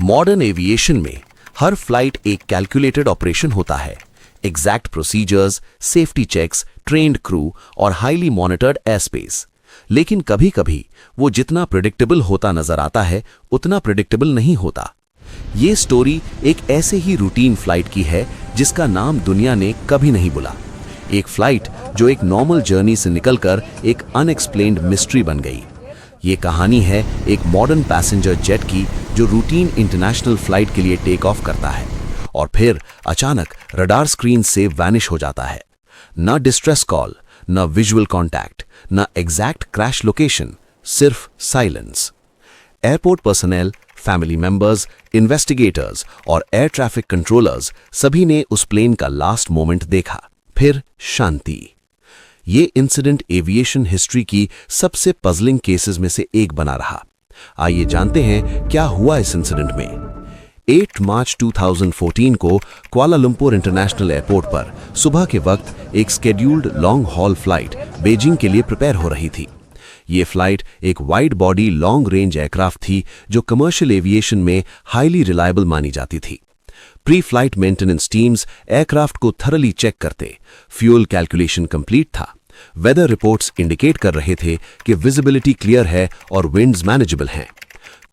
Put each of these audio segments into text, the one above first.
Modern aviation में हर flight एक कैलकुलेटेड ऑपरेशन होता है। Exact procedures, safety checks, trained crew और हाईली मॉनिटर्ड एयर स्पेस। लेकिन कभी कभी वो जितना प्रिडिक्टेबल होता नजर आता है उतना प्रिडिक्टेबल नहीं होता। ये स्टोरी एक ऐसे ही रूटीन फ्लाइट की है जिसका नाम दुनिया ने कभी नहीं बुला। एक फ्लाइट जो एक नॉर्मल जर्नी से निकलकर एक अनएक्सप्लेन्ड मिस्ट्री बन गई। ये कहानी है एक मॉडर्न पैसेंजर जेट की जो रूटीन इंटरनेशनल फ्लाइट के लिए टेक ऑफ करता है और फिर अचानक रडार स्क्रीन से वैनिश हो जाता है। न डिस्ट्रेस कॉल, न विजुअल कॉन्टैक्ट, न एग्जैक्ट क्रैश लोकेशन, सिर्फ silence. Airport personal, family members, investigators और एयर ट्रैफिक कंट्रोलर्स सभी ने उस प्लेन का लास्ट मोमेंट देखा, फिर शांति। ये इंसिडेंट एविएशन हिस्ट्री की सबसे पजलिंग केसेस में से एक बना रहा। आइए जानते हैं क्या हुआ इस इंसिडेंट में। 8 मार्च 2014 को कुआलालंपुर इंटरनेशनल एयरपोर्ट पर सुबह के वक्त एक scheduled long haul flight Beijing के लिए प्रिपेयर हो रही थी। ये फ्लाइट एक wide body long range aircraft थी जो कमर्शियल एविएशन में हाईली रिलायबल मानी जाती थी। Pre flight maintenance teams aircraft को थरली चेक करते, फ्यूल कैलकुलेशन कंप्लीट था, वेदर रिपोर्ट्स इंडिकेट कर रहे थे कि विजिबिलिटी क्लियर है और विंड्स मैनेजेबल हैं।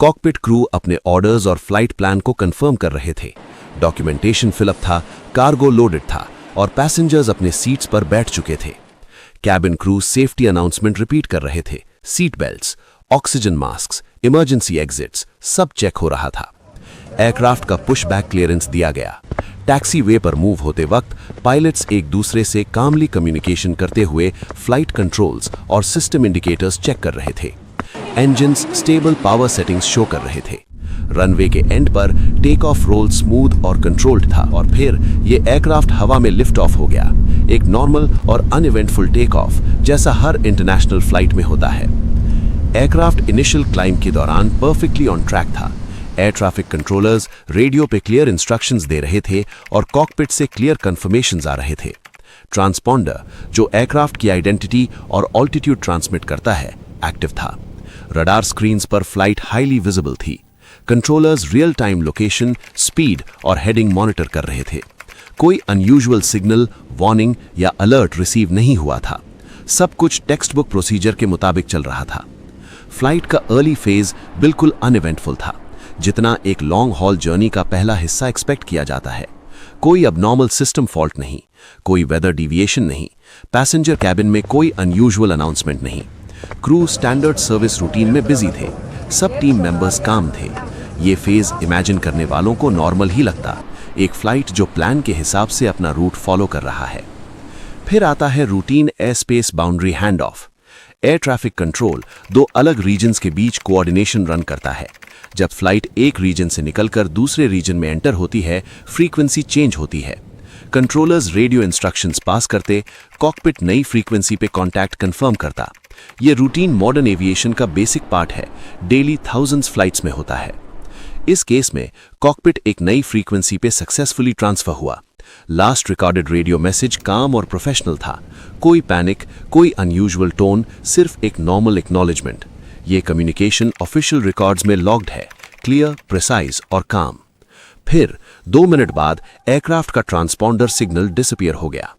कॉकपिट क्रू अपने ऑर्डर्स और फ्लाइट प्लान को कंफर्म कर रहे थे, डॉक्यूमेंटेशन फिलअप था, कार्गो लोडेड था और पैसेंजर्स अपने सीट्स पर बैठ चुके थे। Cabin crew safety announcement repeat कर रहे थे, seat belts, oxygen mask, emergency exits सब चेक हो रहा था। एयरक्राफ्ट का पुश बैक क्लियरेंस दिया गया। टैक्सी वे पर मूव होते वक्त पायलट्स एक दूसरे से कामली कम्युनिकेशन करते हुए फ्लाइट कंट्रोल्स और सिस्टम इंडिकेटर्स चेक कर रहे थे। Engines stable power settings show कर रहे थे। रनवे के एंड पर टेक ऑफ रोल स्मूथ और कंट्रोल्ड था और फिर ये एयरक्राफ्ट हवा में लिफ्ट ऑफ हो गया। एक नॉर्मल और अनइवेंटफुल टेक ऑफ जैसा हर इंटरनेशनल फ्लाइट में होता है। एयरक्राफ्ट इनिशियल क्लाइंब के दौरान परफेक्टली ऑन ट्रैक था। एयर ट्रैफिक कंट्रोलर्स रेडियो पे क्लियर इंस्ट्रक्शंस दे रहे थे और कॉकपिट से क्लियर कंफर्मेशंस आ रहे थे। ट्रांसपॉन्डर जो एयरक्राफ्ट की आइडेंटिटी और ऑल्टीट्यूड ट्रांसमिट करता है, एक्टिव था। रडार स्क्रीन्स पर फ्लाइट हाईली विजिबल थी। Controllers real time location, speed और हेडिंग मॉनिटर कर रहे थे। कोई अनयूजुअल सिग्नल, वार्निंग या अलर्ट रिसीव नहीं हुआ था। सब कुछ टेक्स्ट बुक प्रोसीजर के मुताबिक चल रहा था। फ्लाइट का अर्ली फेज बिल्कुल अनइवेंटफुल था, जितना एक लॉन्ग हॉल जर्नी का पहला हिस्सा एक्सपेक्ट किया जाता है। कोई अबनॉर्मल सिस्टम फॉल्ट नहीं, कोई वेदर डिविएशन नहीं, पैसेंजर कैबिन में कोई अनयूजुअल अनाउंसमेंट नहीं। क्रू स्टैंडर्ड सर्विस रूटीन में बिजी थे, सब टीम मेंबर्स काम थे। ये फेज इमेजिन करने वालों को नॉर्मल ही लगता, एक फ्लाइट जो प्लान के हिसाब से अपना रूट फॉलो कर रहा है। फिर आता है routine air space boundary hand of. Air traffic control दो अलग रीजन्स के बीच कोऑर्डिनेशन रन करता है। जब फ्लाइट एक रीजन से निकलकर दूसरे रीजन में एंटर होती है, फ्रीक्वेंसी चेंज होती है। कंट्रोलर्स रेडियो इंस्ट्रक्शंस पास करते, कॉकपिट नई फ्रीक्वेंसी पे कांटेक्ट कंफर्म करता। ये रूटीन मॉडर्न एविएशन का बेसिक पार्ट है, डेली थाउजेंड्स फ्लाइट्स में होता है। इस केस में कॉकपिट एक नई फ्रीक्वेंसी पे सक्सेसफुली ट्रांसफर हुआ। लास्ट रिकॉर्डेड रेडियो मैसेज काम और प्रोफेशनल था। कोई पैनिक, कोई अनयूजुअल टोन, सिर्फ एक नॉर्मल एक्नॉलेजमेंट। ये कम्युनिकेशन ऑफिशियल रिकॉर्ड्स में लॉग्ड है, क्लियर, प्रिसाइज और काम। फिर 2 मिनट बाद एयरक्राफ्ट का ट्रांसपॉन्डर सिग्नल डिसअपीयर हो गया।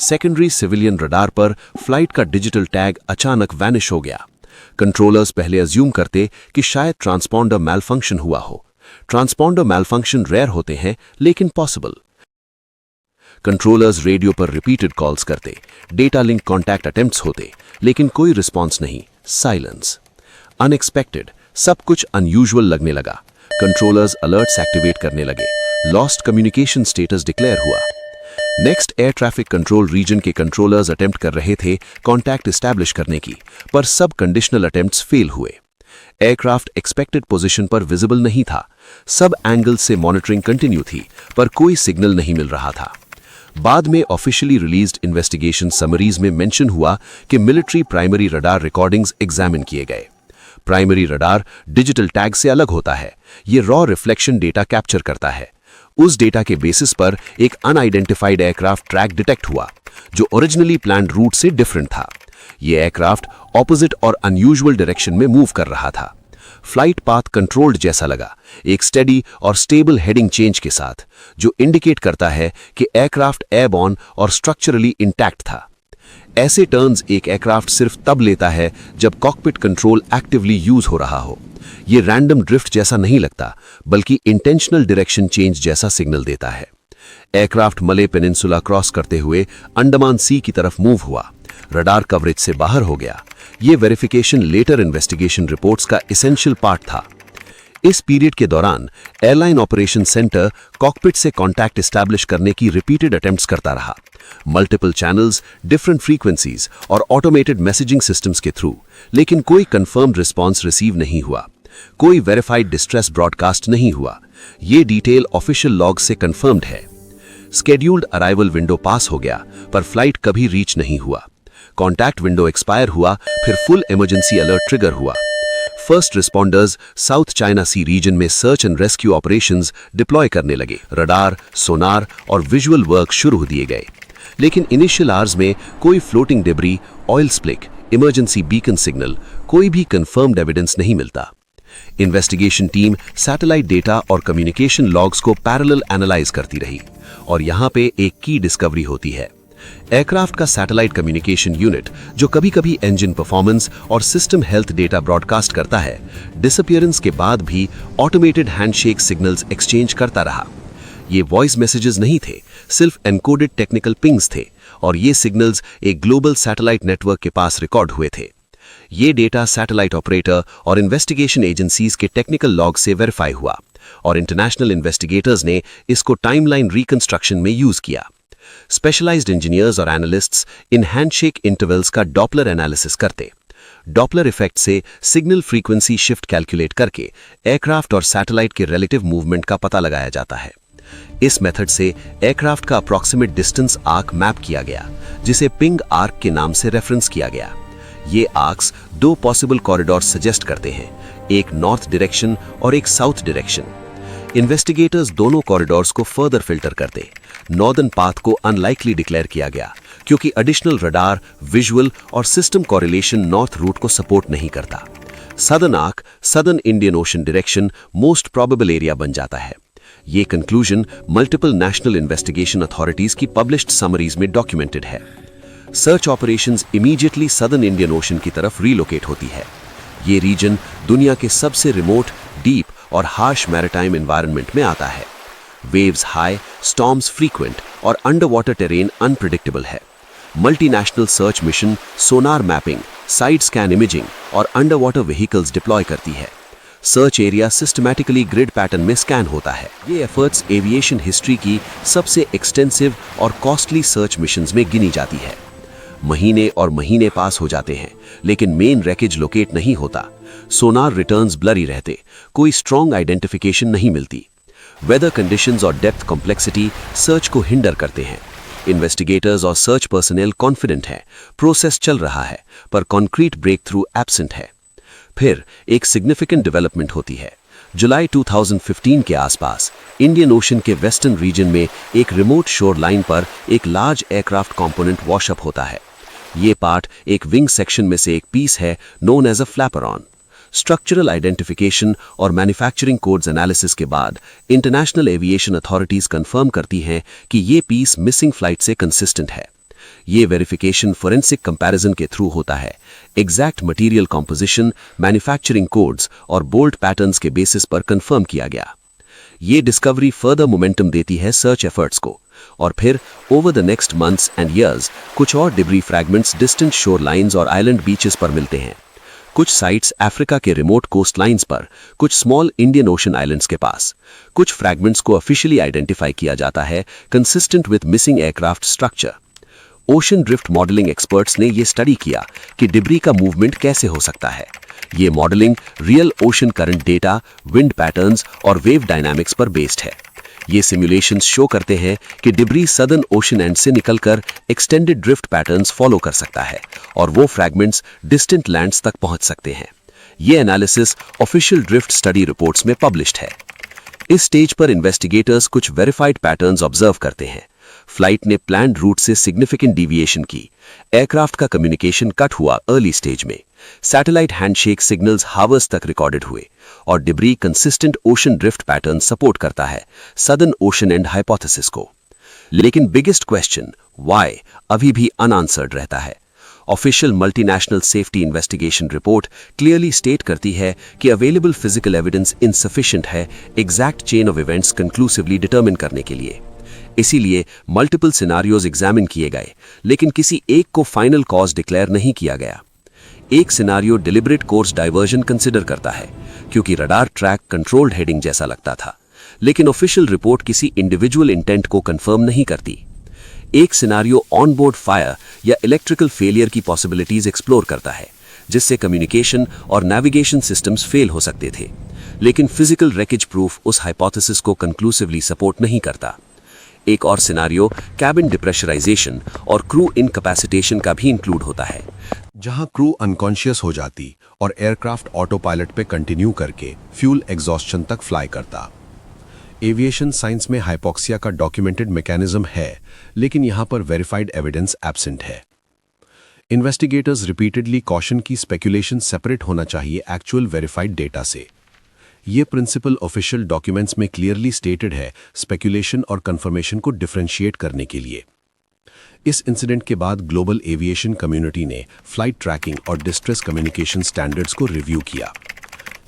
सेकेंडरी सिविलियन रडार पर फ्लाइट का डिजिटल टैग अचानक वैनिश हो गया। कंट्रोलर्स पहले अज्यूम करते कि शायद ट्रांसपॉन्डर मैलफंक्शन हुआ हो। ट्रांसपॉन्डर मैलफंक्शन रेयर होते हैं लेकिन पॉसिबल। कंट्रोलर्स रेडियो पर रिपीटेड कॉल्स करते, डेटा लिंक कॉन्टैक्ट अटेम्प्ट्स होते, लेकिन कोई रिस्पॉन्स नहीं, साइलेंस। अनएक्सपेक्टेड, सब कुछ अनयूजुअल लगने लगा। कंट्रोलर्स अलर्ट्स एक्टिवेट करने लगे, लॉस्ट कम्युनिकेशन स्टेटस डिक्लेयर हुआ। Next air traffic control region के कंट्रोलर्स अटेम्प्ट कर रहे थे कॉन्टैक्ट एस्टैब्लिश करने की, पर सब कंडीशनल अटेम्प्ट्स फेल हुए। एयरक्राफ्ट एक्सपेक्टेड पोजीशन पर विजिबल नहीं था। सब एंगल से मॉनिटरिंग कंटिन्यू थी, पर कोई सिग्नल नहीं मिल रहा था। बाद में ऑफिशियली रिलीज्ड इन्वेस्टिगेशन समरीज में मेंशन हुआ कि military primary radar recordings examine किए गए। प्राइमरी रडार डिजिटल टैग से अलग होता है। ये रॉ रिफ्लेक्शन डेटा कैप्चर करता है। उस डेटा के बेसिस पर एक अनआइडेंटिफाइड एयरक्राफ्ट ट्रैक डिटेक्ट हुआ जो ओरिजिनली प्लान्ड रूट से डिफरेंट था। ये एयरक्राफ्ट ऑपोजिट और अनयूजुअल डायरेक्शन में मूव कर रहा था। फ्लाइट पाथ कंट्रोल्ड जैसा लगा, एक स्टेडी और स्टेबल हेडिंग चेंज के साथ, जो इंडिकेट करता है कि एयरक्राफ्ट एयरबॉर्न और स्ट्रक्चरली इंटैक्ट था। ऐसे टर्न्स एक एयरक्राफ्ट सिर्फ तब लेता है जब कॉकपिट कंट्रोल एक्टिवली यूज हो रहा हो। ये रैंडम ड्रिफ्ट जैसा नहीं लगता, बल्कि इंटेंशनल डायरेक्शन चेंज जैसा सिग्नल देता है। एयरक्राफ्ट मले पेनिनसुला क्रॉस करते हुए अंडमान सी की तरफ मूव हुआ, रडार कवरेज से बाहर हो गया। ये वेरिफिकेशन लेटर इन्वेस्टिगेशन रिपोर्ट्स का एसेंशियल पार्ट था। इस पीरियड के दौरान एयरलाइन ऑपरेशन सेंटर कॉकपिट से कॉन्टैक्ट एस्टैब्लिश करने की रिपीटेड अटेम्प्ट्स करता रहा, मल्टीपल चैनल्स, डिफरेंट फ्रीक्वेंसीज और ऑटोमेटेड मैसेजिंग सिस्टम्स के थ्रू, लेकिन कोई कंफर्म्ड रिस्पॉन्स रिसीव नहीं हुआ, कोई वेरीफाइड डिस्ट्रेस ब्रॉडकास्ट नहीं हुआ। ये डिटेल ऑफिशियल लॉग से कंफर्म्ड है। स्केड्यूल्ड अराइवल विंडो पास हो गया, पर फ्लाइट कभी रीच नहीं हुआ। कॉन्टैक्ट विंडो एक्सपायर हुआ, फिर फुल इमरजेंसी अलर्ट ट्रिगर हुआ। फर्स्ट रिस्पॉन्डर्स साउथ चाइना सी रीजन में search and rescue operations deploy करने लगे। रडार, सोनार और विजुअल वर्क शुरू दिए गए, लेकिन इनिशियल आवर्स में कोई floating debris, oil slick, emergency beacon signal, कोई भी कंफर्म्ड एविडेंस नहीं मिलता। इन्वेस्टिगेशन टीम सैटेलाइट डेटा और कम्युनिकेशन लॉग्स को पैरेलल एनालाइज करती रही, और यहां पे एक की डिस्कवरी होती है। एयरक्राफ्ट का सैटेलाइट कम्युनिकेशन यूनिट, जो कभी-कभी इंजन परफॉर्मेंस और सिस्टम हेल्थ डेटा ब्रॉडकास्ट करता है, डिसअपीयरेंस के बाद भी ऑटोमेटेड हैंडशेक सिग्नल्स एक्सचेंज करता रहा। ये वॉइस मैसेजेस नहीं थे, सिर्फ एनकोडेड टेक्निकल पिंग्स थे, और ये सिग्नल्स एक ग्लोबल सैटेलाइट नेटवर्क के पास रिकॉर्ड हुए थे। ये डेटा सैटेलाइट ऑपरेटर और इन्वेस्टिगेशन एजेंसीज के टेक्निकल लॉग से वेरीफाई हुआ, और इंटरनेशनल इन्वेस्टिगेटर्स ने इसको टाइमलाइन रिकंस्ट्रक्शन में यूज किया। स्पेशलाइज्ड इंजीनियर्स और एनालिस्ट्स इन हैंडशेक इंटरवल्स का डॉपलर एनालिसिस करते। डॉपलर इफेक्ट से सिग्नल फ्रीक्वेंसी शिफ्ट कैलकुलेट करके एयरक्राफ्ट और सैटेलाइट के रिलेटिव मूवमेंट का पता लगाया जाता है। इस मेथड से एयरक्राफ्ट का अप्रॉक्सीमेट डिस्टेंस आर्क मैप किया गया, जिसे पिंग आर्क के नाम से रेफरेंस किया गया। ये आर्क्स दो पॉसिबल कॉरिडोर्स सजेस्ट करते हैं, एक नॉर्थ डायरेक्शन और एक साउथ डायरेक्शन। इन्वेस्टिगेटर्स दोनों कॉरिडोर्स को फर्दर फिल्टर करते। नॉर्दर्न पाथ को अनलाइकली डिक्लेयर किया गया, क्योंकि एडिशनल रडार, विजुअल और सिस्टम कॉरिलेशन नॉर्थ रूट को सपोर्ट नहीं करता। Southern arc, southern Indian ocean direction most probable area बन जाता है। ये conclusion multiple national investigation authorities की पब्लिश्ड समरीज में डॉक्यूमेंटेड है। Search operations immediately southern Indian ocean की तरफ रीलोकेट होती है। ये रीजन दुनिया के सबसे रिमोट, डीप और हार्श मैरिटाइम एनवायरनमेंट में आता है। वेव्स हाई, स्टॉर्म्स फ्रीक्वेंट और अंडर वाटर टेरेन अनप्रिडिक्टेबल है। मल्टीनेशनल सर्च मिशन सोनार मैपिंग, साइड स्कैन इमेजिंग और अंडर वाटर व्हीकल्स डिप्लॉय करती है। Search area systematically grid pattern में स्कैन होता है। ये एफर्ट्स एविएशन हिस्ट्री की सबसे एक्सटेंसिव और कॉस्टली सर्च मिशंस में गिनी जाती है। महीने और महीने पास हो जाते हैं, लेकिन मेन रैकेज लोकेट नहीं होता। सोनार रिटर्न्स ब्लरी रहते, कोई स्ट्रॉन्ग आइडेंटिफिकेशन नहीं मिलती। वेदर कंडीशंस और डेप्थ कॉम्प्लेक्सिटी सर्च को हिंडर करते हैं। इन्वेस्टिगेटर्स और सर्च पर्सनल कॉन्फिडेंट है, प्रोसेस चल रहा है, पर कॉन्क्रीट ब्रेक थ्रू एब्सेंट है। फिर एक सिग्निफिकेंट डेवलपमेंट होती है। जुलाई 2015 के आसपास इंडियन ओशन के वेस्टर्न रीजन में एक रिमोट शोर लाइन पर एक लार्ज एयरक्राफ्ट कंपोनेंट वॉशअप होता है। ये पार्ट एक विंग सेक्शन में से एक पीस है, known as a flapper on. Structural identification और मैन्युफैक्चरिंग कोड्स एनालिसिस के बाद इंटरनेशनल एविएशन अथॉरिटीज कंफर्म करती हैं कि ये पीस मिसिंग फ्लाइट से कंसिस्टेंट है। ये वेरिफिकेशन फोरेंसिक कंपैरिजन के थ्रू होता है। Exact material composition, manufacturing codes और बोल्ट पैटर्न्स के बेसिस पर कंफर्म किया गया। ये डिस्कवरी फर्दर मोमेंटम देती है सर्च एफर्ट्स को, और फिर over the next months and years कुछ और डिब्री फ्रैगमेंट्स डिस्टेंट शोर लाइंस और आइलैंड बीचेस पर मिलते हैं। कुछ साइट्स अफ्रीका के रिमोट कोस्ट लाइंस पर, कुछ स्मॉल इंडियन ओशन आइलैंड्स के पास। कुछ फ्रैगमेंट्स को ऑफिशियली आइडेंटिफाई किया जाता है consistent with missing aircraft structure. Ocean drift modelling experts ने यह स्टडी किया कि डिब्री का मूवमेंट कैसे हो सकता है। ये modelling real ocean current data, wind patterns और वेव डायनामिक्स पर बेस्ड है। ये सिमुलेशंस शो करते हैं कि डिब्री सदर्न ओशन एंड से निकलकर एक्सटेंडेड ड्रिफ्ट पैटर्न्स फॉलो कर सकता है, और वो फ्रैगमेंट्स डिस्टेंट लैंड्स तक पहुंच सकते हैं। ये analysis official drift study reports में पब्लिश्ड है। इस स्टेज पर इन्वेस्टिगेटर्स कुछ वेरीफाइड पैटर्न्स ऑब्जर्व करते हैं। फ्लाइट ने प्लान्ड रूट से सिग्निफिकेंट डिविएशन की। एयरक्राफ्ट का कम्युनिकेशन कट हुआ अर्ली स्टेज में। सैटेलाइट हैंडशेक सिग्नल्स हावर्स तक रिकॉर्डेड हुए और debris consistent ocean drift pattern support करता है सदर्न ओशन एंड हाइपोथेसिस को। लेकिन बिगेस्ट क्वेश्चन व्हाई अभी भी अनआंसर्ड रहता है। Official multinational safety investigation report clearly state करती है कि अवेलेबल फिजिकल एविडेंस इनसफिशिएंट है exact chain of events conclusively determine करने के लिए। इसीलिए मल्टीपल सिनारियोज एग्जामिन किए गए, लेकिन किसी एक को फाइनल कॉज डिक्लेयर नहीं किया गया। एक scenario deliberate course diversion consider करता है क्योंकि रडार ट्रैक कंट्रोल्ड हेडिंग जैसा लगता था, लेकिन ऑफिशियल रिपोर्ट किसी इंडिविजुअल इंटेंट को कंफर्म नहीं करती। एक सिनारियो ऑनबोर्ड फायर या इलेक्ट्रिकल फेलियर की पॉसिबिलिटीज एक्सप्लोर करता है, जिससे कम्युनिकेशन और नेविगेशन सिस्टम्स फेल हो सकते थे, लेकिन फिजिकल रेकेज प्रूफ उस हाइपोथेसिस को कंक्लूसिवली सपोर्ट नहीं करता। एक और सिनारियो कैबिन डिप्रेशराइजेशन और क्रू इनकैपेसिटेशन का भी इंक्लूड होता है, जहां क्रू अनकॉन्शियस हो जाती और एयरक्राफ्ट ऑटो पायलट पे कंटिन्यू करके फ्यूल एग्जॉस्शन तक फ्लाई करता। एविएशन साइंस में हाइपोक्सिया का डॉक्यूमेंटेड मैकेनिज्म है, लेकिन यहां पर वेरीफाइड एविडेंस एब्सेंट है। इन्वेस्टिगेटर्स रिपीटेडली कॉशन की स्पेकुलेशन सेपरेट होना चाहिए एक्चुअल वेरीफाइड डेटा से। ये प्रिंसिपल ऑफिशियल डॉक्यूमेंट्स में क्लियरली स्टेटेड है स्पेकुलेशन और कंफर्मेशन को डिफरेंशिएट करने के लिए। इस इंसिडेंट के बाद ग्लोबल एविएशन कम्युनिटी ने फ्लाइट ट्रैकिंग और डिस्ट्रेस कम्युनिकेशन स्टैंडर्ड्स को रिव्यू किया।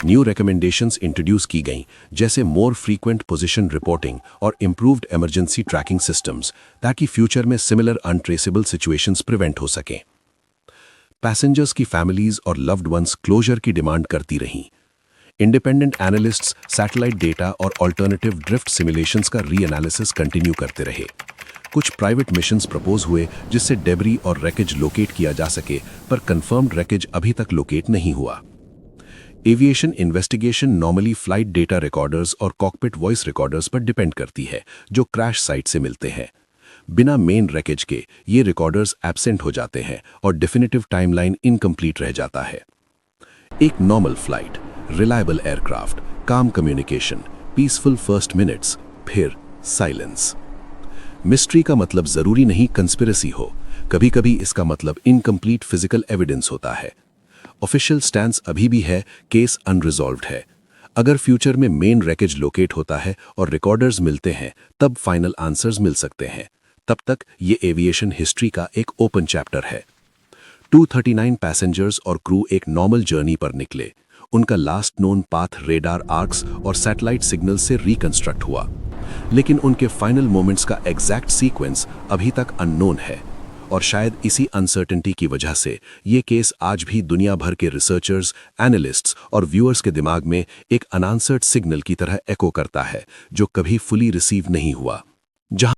न्यू रिकमेंडेशंस इंट्रोड्यूस की गईं, जैसे मोर फ्रीक्वेंट पोजीशन रिपोर्टिंग और इंप्रूव्ड इमरजेंसी ट्रैकिंग सिस्टम्स, ताकि फ्यूचर में सिमिलर अनट्रेसेबल सिचुएशंस प्रिवेंट हो सकें। पैसेंजर्स की फैमिलीज और लव्ड वंस क्लोजर की डिमांड करती रहीं। इंडिपेंडेंट एनालिस्ट्स सैटेलाइट डेटा और ऑल्टरनेटिव ड्रिफ्ट सिमुलेशंस का रीएनालिसिस कंटिन्यू करते रहे। कुछ प्राइवेट मिशंस प्रपोज हुए जिससे डेब्री और रैकेज लोकेट किया जा सके, पर कंफर्म्ड रैकेज अभी तक लोकेट नहीं हुआ। Aviation investigation normally flight data recorders और कॉकपिट वॉइस रिकॉर्डर्स पर डिपेंड करती है, जो क्रैश साइट से मिलते हैं। बिना मेन रैकेज के ये रिकॉर्डर्स एब्सेंट हो जाते हैं और डेफिनेटिव टाइमलाइन इनकम्प्लीट रह जाता है। एक नॉर्मल फ्लाइट, रिलायबल एयरक्राफ्ट, काम कम्युनिकेशन, पीसफुल फर्स्ट मिनट्स, फिर साइलेंस। मिस्ट्री का मतलब जरूरी नहीं कंस्पिरेसी हो, कभी कभी इसका मतलब इनकम्प्लीट फिजिकल एविडेंस होता है। ऑफिशियल स्टैंस अभी भी है केस अनरिजॉल्व्ड है। अगर फ्यूचर में मेन रैकेज लोकेट होता है और रिकॉर्डर्स मिलते हैं, तब फाइनल आंसर्स मिल सकते हैं। तब तक ये एविएशन हिस्ट्री का एक ओपन चैप्टर है। 239 पैसेंजर्स और क्रू एक नॉर्मल जर्नी पर निकले। उनका last known path radar arcs और सैटेलाइट सिग्नल से रिकंस्ट्रक्ट हुआ, लेकिन उनके फाइनल मोमेंट्स का एग्जैक्ट सीक्वेंस अभी तक अननोन है, और शायद इसी अनसर्टेनिटी की वजह से ये केस आज भी दुनिया भर के रिसर्चर्स, एनालिस्ट्स और व्यूअर्स के दिमाग में एक अनआंसर्ड सिग्नल की तरह एको करता है, जो कभी फुली रिसीव नहीं हुआ। जहां